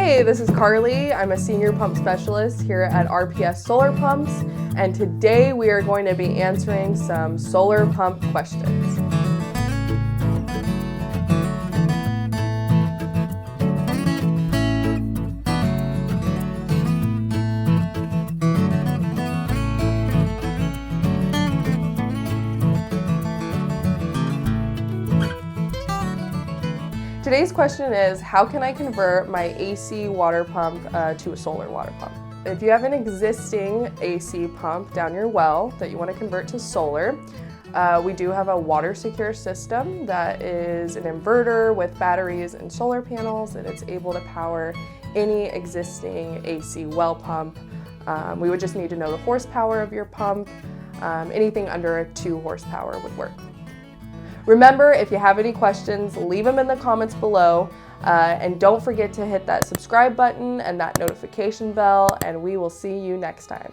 Hey, this is Carly. I'm a senior pump specialist here at RPS Solar Pumps, and today we are going to be answering some solar pump questions. Today's question is, how can I convert my AC water pump to a solar water pump? If you have an existing AC pump down your well that you want to convert to solar, we do have a water secure system that is an inverter with batteries and solar panels, and it's able to power any existing AC well pump. We would just need to know the horsepower of your pump. Anything under a 2 horsepower would work. Remember, if you have any questions, leave them in the comments below, and don't forget to hit that subscribe button and that notification bell, and we will see you next time.